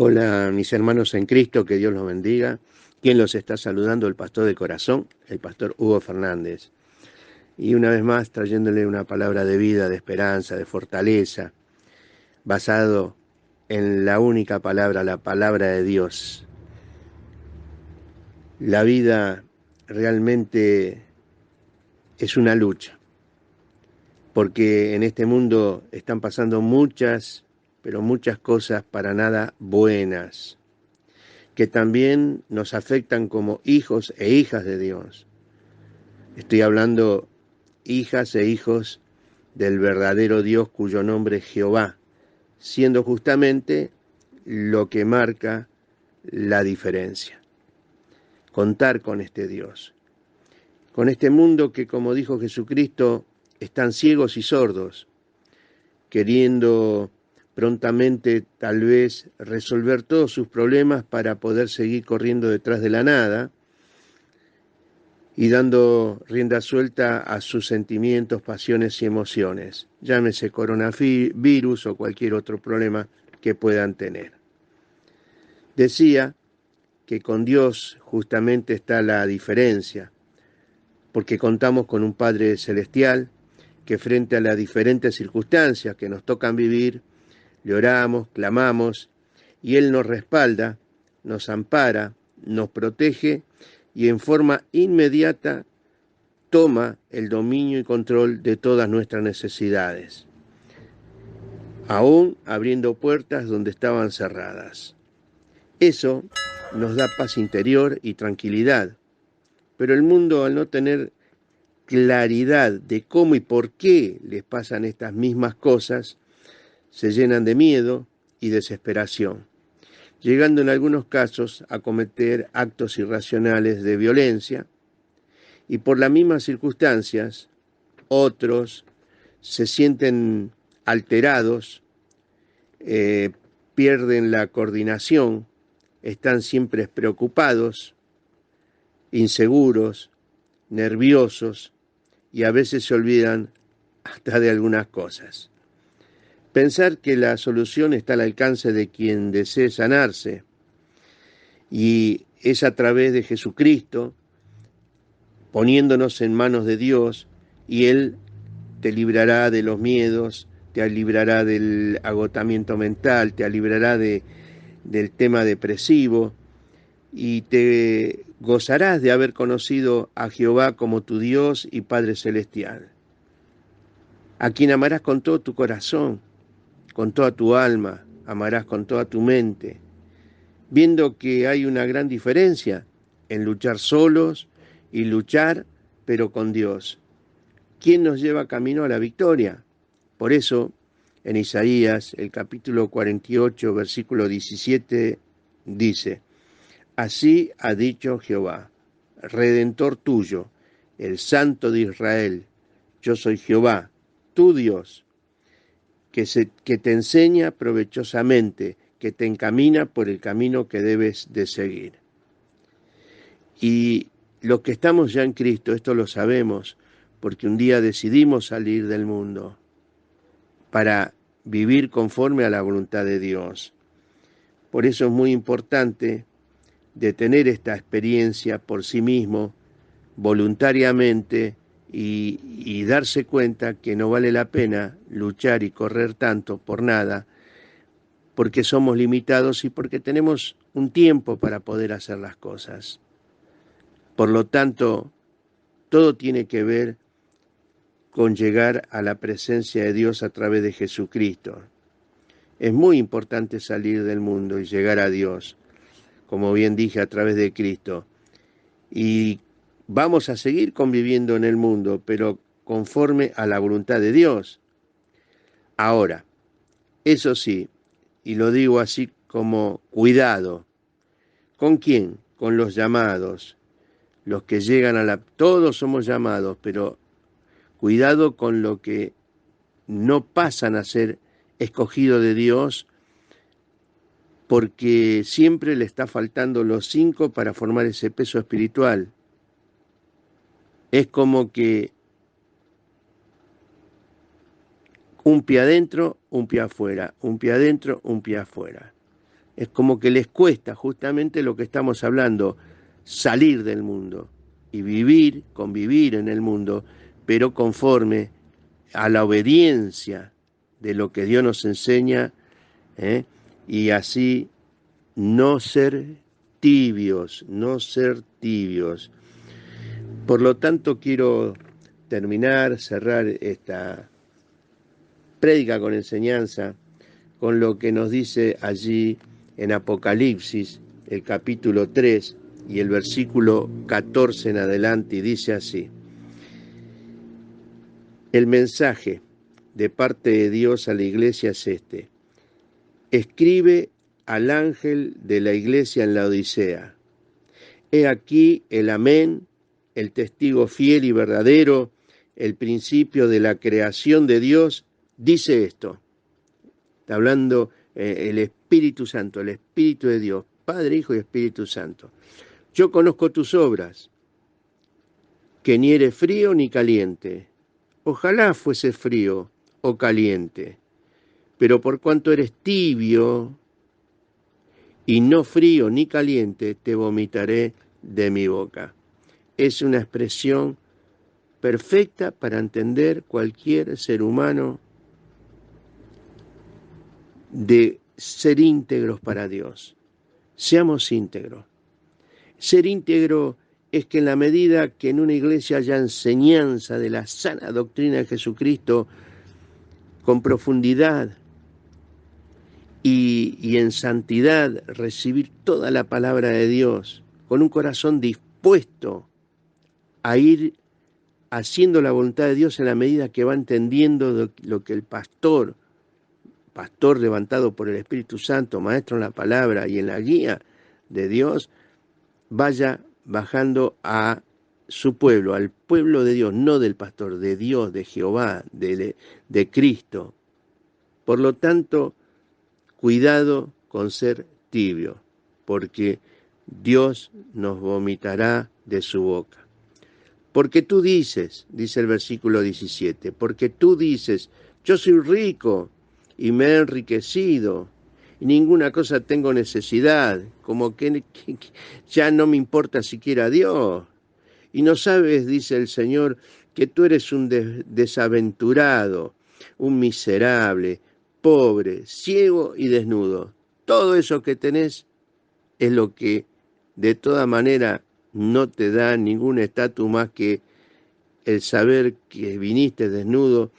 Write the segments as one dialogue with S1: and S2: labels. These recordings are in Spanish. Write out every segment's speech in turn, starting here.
S1: Hola, mis hermanos en Cristo, que Dios los bendiga. Quien los está saludando, el pastor de corazón, el pastor Hugo Fernández. Y una vez más trayéndole una palabra de vida, de esperanza, de fortaleza, basado en la única palabra, la palabra de Dios. La vida realmente es una lucha, porque en este mundo están pasando muchas, pero muchas cosas para nada buenas, que también nos afectan como hijos e hijas de Dios. Estoy hablando hijas e hijos del verdadero Dios cuyo nombre es Jehová, siendo justamente lo que marca la diferencia. Contar con este Dios, con este mundo que, como dijo Jesucristo, están ciegos y sordos, queriendo prontamente tal vez resolver todos sus problemas para poder seguir corriendo detrás de la nada, y dando rienda suelta a sus sentimientos, pasiones y emociones, llámese coronavirus o cualquier otro problema que puedan tener. Decía que con Dios justamente está la diferencia, porque contamos con un Padre celestial que frente a las diferentes circunstancias que nos tocan vivir, le oramos, clamamos, y Él nos respalda, nos ampara, nos protege y en forma inmediata toma el dominio y control de todas nuestras necesidades, aún abriendo puertas donde estaban cerradas. Eso nos da paz interior y tranquilidad, pero el mundo, al no tener claridad de cómo y por qué les pasan estas mismas cosas, se llenan de miedo y desesperación, llegando en algunos casos a cometer actos irracionales de violencia, y por las mismas circunstancias, otros se sienten alterados, pierden la coordinación, están siempre preocupados, inseguros, nerviosos y a veces se olvidan hasta de algunas cosas. Pensar que la solución está al alcance de quien desee sanarse y es a través de Jesucristo, poniéndonos en manos de Dios, y Él te librará de los miedos, te librará del agotamiento mental, te librará del tema depresivo y te gozarás de haber conocido a Jehová como tu Dios y Padre Celestial, a quien amarás con todo tu corazón, con toda tu alma, amarás con toda tu mente, viendo que hay una gran diferencia en luchar solos y luchar pero con Dios. ¿Quién nos lleva camino a la victoria? Por eso, en Isaías, el capítulo 48, versículo 17, dice: Así ha dicho Jehová, Redentor tuyo, el Santo de Israel: Yo soy Jehová, tu Dios, que te enseña provechosamente, que te encamina por el camino que debes de seguir. Y los que estamos ya en Cristo, esto lo sabemos, porque un día decidimos salir del mundo para vivir conforme a la voluntad de Dios. Por eso es muy importante de tener esta experiencia por sí mismo, voluntariamente, y darse cuenta que no vale la pena luchar y correr tanto por nada, porque somos limitados y porque tenemos un tiempo para poder hacer las cosas. Por lo tanto, todo tiene que ver con llegar a la presencia de Dios a través de Jesucristo. Es muy importante salir del mundo y llegar a Dios, como bien dije, a través de Cristo. Y vamos a seguir conviviendo en el mundo, pero conforme a la voluntad de Dios. Ahora, eso sí, y lo digo así como cuidado, ¿con quién? Con los llamados, los que llegan a la... Todos somos llamados, pero cuidado con lo que no pasan a ser escogidos de Dios, porque siempre le está faltando los 5 para formar ese peso espiritual. Es como que un pie adentro, un pie afuera, un pie adentro, un pie afuera. Es como que les cuesta justamente lo que estamos hablando, salir del mundo y vivir, convivir en el mundo, pero conforme a la obediencia de lo que Dios nos enseña, ¿eh? Y así no ser tibios, no ser tibios. Por lo tanto, quiero terminar, cerrar esta prédica con enseñanza, con lo que nos dice allí en Apocalipsis, el capítulo 3 y el versículo 14 en adelante, y dice así: el mensaje de parte de Dios a la iglesia es este: escribe al ángel de la iglesia en la Odisea, he aquí el amén, el testigo fiel y verdadero, el principio de la creación de Dios, dice esto. Está hablando el Espíritu Santo, el Espíritu de Dios, Padre, Hijo y Espíritu Santo. Yo conozco tus obras, que ni eres frío ni caliente. Ojalá fuese frío o caliente, pero por cuanto eres tibio y no frío ni caliente, te vomitaré de mi boca. Es una expresión perfecta para entender cualquier ser humano de ser íntegros para Dios. Seamos íntegros. Ser íntegro es que en la medida que en una iglesia haya enseñanza de la sana doctrina de Jesucristo con profundidad y en santidad, recibir toda la palabra de Dios con un corazón dispuesto a ir haciendo la voluntad de Dios en la medida que va entendiendo lo que el pastor levantado por el Espíritu Santo, maestro en la palabra y en la guía de Dios, vaya bajando a su pueblo, al pueblo de Dios, no del pastor, de Dios, de Jehová, de Cristo. Por lo tanto, cuidado con ser tibio, porque Dios nos vomitará de su boca. Porque tú dices, dice el versículo 17, porque tú dices, yo soy rico y me he enriquecido, y ninguna cosa tengo necesidad, como que ya no me importa siquiera Dios. Y no sabes, dice el Señor, que tú eres un desaventurado, un miserable, pobre, ciego y desnudo. Todo eso que tenés es lo que de toda manera no te da ningún estatus más que el saber que viniste desnudo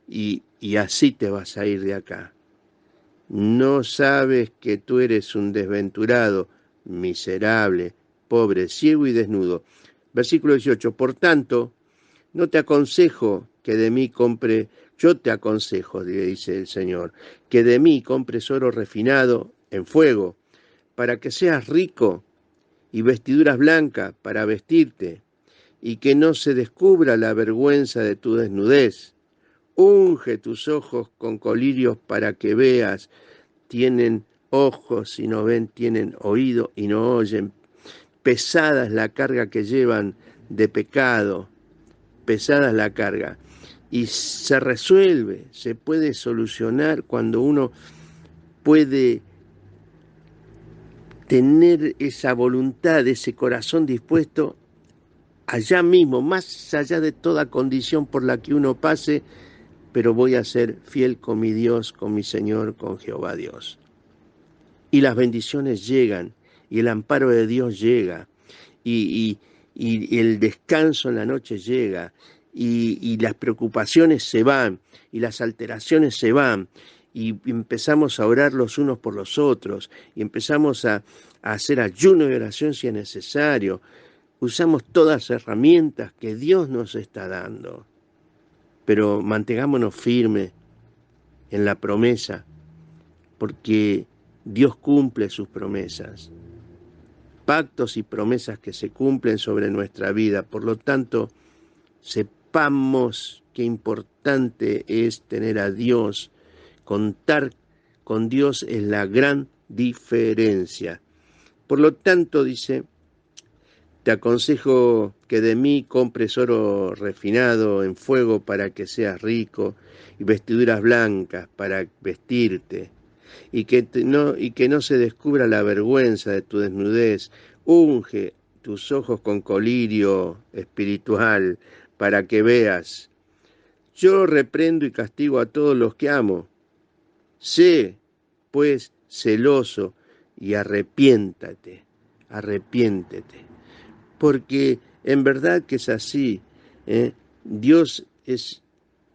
S1: y así te vas a ir de acá. No sabes que tú eres un desventurado, miserable, pobre, ciego y desnudo. Versículo 18, por tanto, no te aconsejo que de mí compre, yo te aconsejo, dice el Señor, que de mí compres oro refinado en fuego, para que seas rico, y vestiduras blancas para vestirte, y que no se descubra la vergüenza de tu desnudez. Unge tus ojos con colirios para que veas. Tienen ojos y no ven, tienen oído y no oyen. Pesada es la carga que llevan de pecado, pesada es la carga. Y se resuelve, se puede solucionar cuando uno puede tener esa voluntad, ese corazón dispuesto allá mismo, más allá de toda condición por la que uno pase, pero voy a ser fiel con mi Dios, con mi Señor, con Jehová Dios. Y las bendiciones llegan, y el amparo de Dios llega, y el descanso en la noche llega, y las preocupaciones se van, y las alteraciones se van, y empezamos a orar los unos por los otros, y empezamos a hacer ayuno y oración si es necesario. Usamos todas las herramientas que Dios nos está dando, pero mantengámonos firmes en la promesa, porque Dios cumple sus promesas, pactos y promesas que se cumplen sobre nuestra vida. Por lo tanto, sepamos qué importante es tener a Dios, contar con Dios es la gran diferencia. Por lo tanto, dice, te aconsejo que de mí compres oro refinado en fuego para que seas rico y vestiduras blancas para vestirte. y que no se descubra la vergüenza de tu desnudez. Unge tus ojos con colirio espiritual para que veas. Yo reprendo y castigo a todos los que amo. Sé, pues, celoso y arrepiéntete. Porque en verdad que es así. Dios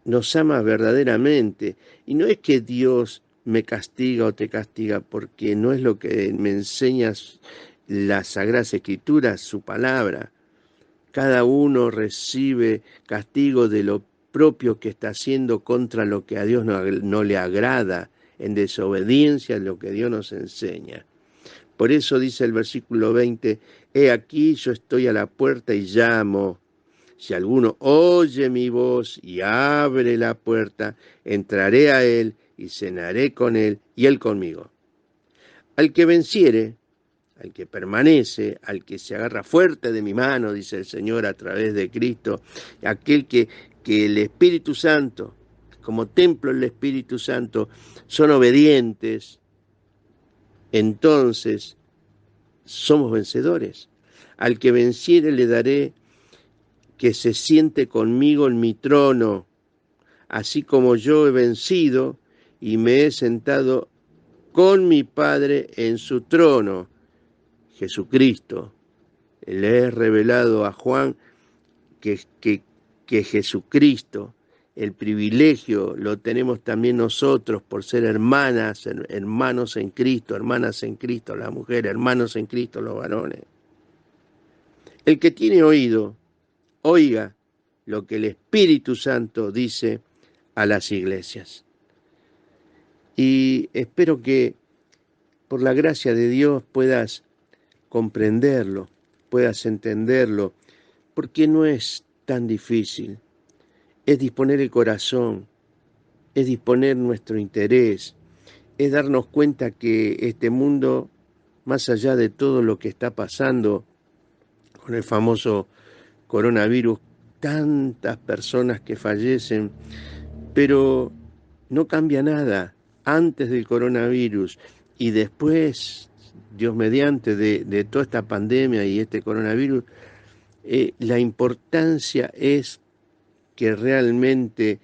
S1: nos ama verdaderamente. Y no es que Dios me castiga o te castiga, porque no es lo que me enseñas las Sagradas Escrituras, su palabra. Cada uno recibe castigo de lo propio que está haciendo contra lo que a Dios no le agrada, en desobediencia a lo que Dios nos enseña. Por eso dice el versículo 20, he aquí yo estoy a la puerta y llamo. Si alguno oye mi voz y abre la puerta, entraré a él y cenaré con él y él conmigo. Al que venciere, al que permanece, al que se agarra fuerte de mi mano, dice el Señor a través de Cristo, aquel que el Espíritu Santo, como templo del Espíritu Santo, son obedientes, entonces somos vencedores. Al que venciere le daré que se siente conmigo en mi trono, así como yo he vencido y me he sentado con mi Padre en su trono. Jesucristo. Le he revelado a Juan que Jesucristo, el privilegio lo tenemos también nosotros por ser hermanos en Cristo, hermanas en Cristo, las mujeres, hermanos en Cristo, los varones. El que tiene oído, oiga lo que el Espíritu Santo dice a las iglesias. Y espero que por la gracia de Dios puedas comprenderlo, puedas entenderlo, porque no es tan difícil. Es disponer el corazón, es disponer nuestro interés, es darnos cuenta que este mundo, más allá de todo lo que está pasando con el famoso coronavirus, tantas personas que fallecen, pero no cambia nada antes del coronavirus y después, Dios mediante, de toda esta pandemia y este coronavirus, la importancia es que realmente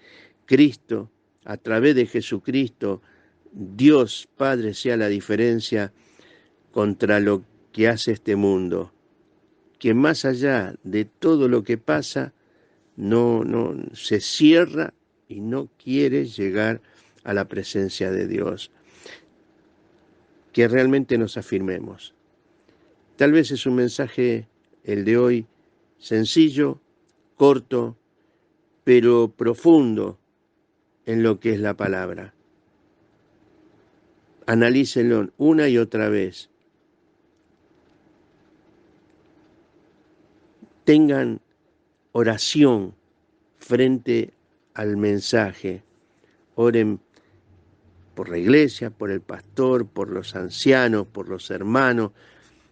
S1: Cristo, a través de Jesucristo, Dios Padre sea la diferencia contra lo que hace este mundo. Que más allá de todo lo que pasa, no se cierra y no quiere llegar a la presencia de Dios. Que realmente nos afirmemos. Tal vez es un mensaje, el de hoy, sencillo, corto, pero profundo en lo que es la palabra. Analícenlo una y otra vez. Tengan oración frente al mensaje. Oren por la iglesia, por el pastor, por los ancianos, por los hermanos.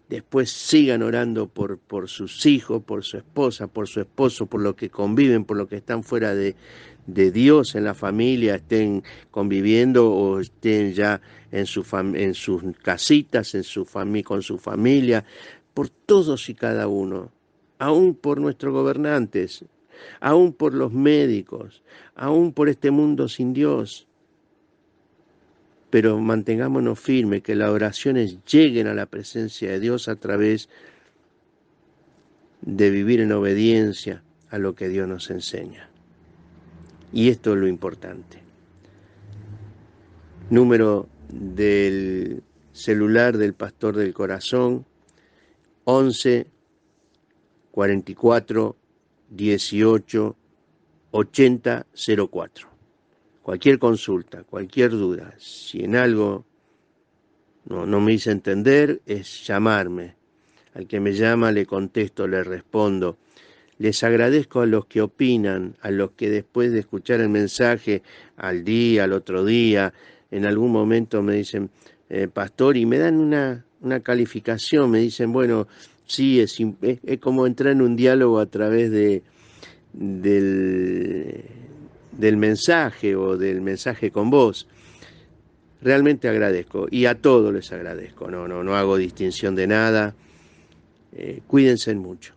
S1: Después sigan orando por sus hijos, por su esposa, por su esposo, por los que conviven, por los que están fuera de Dios en la familia, estén conviviendo o estén ya en sus casitas, con su familia, por todos y cada uno, aún por nuestros gobernantes, aún por los médicos, aún por este mundo sin Dios. Pero mantengámonos firmes, que las oraciones lleguen a la presencia de Dios a través de vivir en obediencia a lo que Dios nos enseña. Y esto es lo importante. Número del celular del Pastor del Corazón, 11 44 18 80 04. Cualquier consulta, cualquier duda, si en algo no me hice entender, es llamarme. Al que me llama le contesto, le respondo. Les agradezco a los que opinan, a los que después de escuchar el mensaje al día, al otro día, en algún momento me dicen, pastor, y me dan una calificación, me dicen, bueno, sí, es como entrar en un diálogo a través del mensaje o del mensaje con vos. realmente agradezco, y a todos les agradezco, no hago distinción de nada. Cuídense mucho.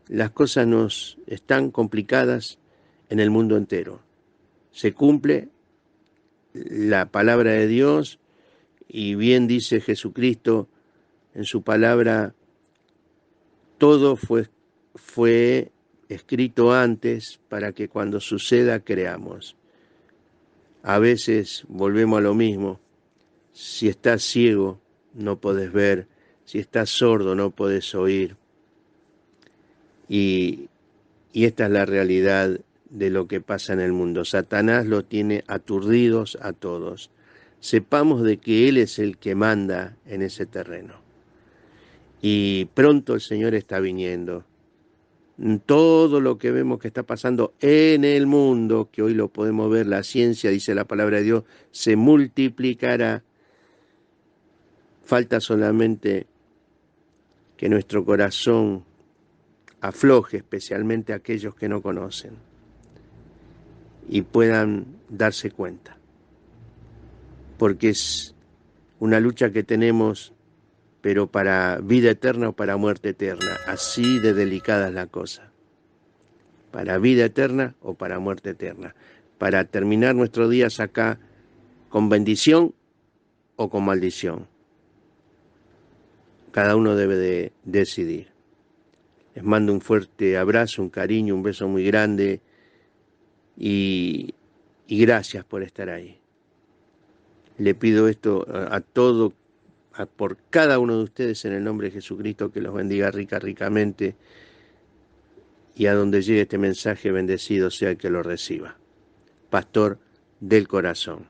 S1: Las cosas nos están complicadas en el mundo entero. Se cumple la palabra de Dios, y bien dice Jesucristo en su palabra, todo fue escrito antes para que cuando suceda creamos. A veces volvemos a lo mismo. Si estás ciego, no podés ver. Si estás sordo, no podés oír. Y esta es la realidad de lo que pasa en el mundo. Satanás lo tiene aturdidos a todos. Sepamos de que Él es el que manda en ese terreno. Y pronto el Señor está viniendo. Todo lo que vemos que está pasando en el mundo, que hoy lo podemos ver, la ciencia, dice la palabra de Dios, se multiplicará. Falta solamente que nuestro corazón afloje, especialmente a aquellos que no conocen, y puedan darse cuenta. Porque es una lucha que tenemos, pero para vida eterna o para muerte eterna. Así de delicada es la cosa. Para vida eterna o para muerte eterna. Para terminar nuestros días acá con bendición o con maldición. Cada uno debe de decidir. Les mando un fuerte abrazo, un cariño, un beso muy grande y gracias por estar ahí. Le pido esto a todo, por cada uno de ustedes en el nombre de Jesucristo, que los bendiga ricamente, y a donde llegue este mensaje, bendecido sea el que lo reciba. Pastor del corazón.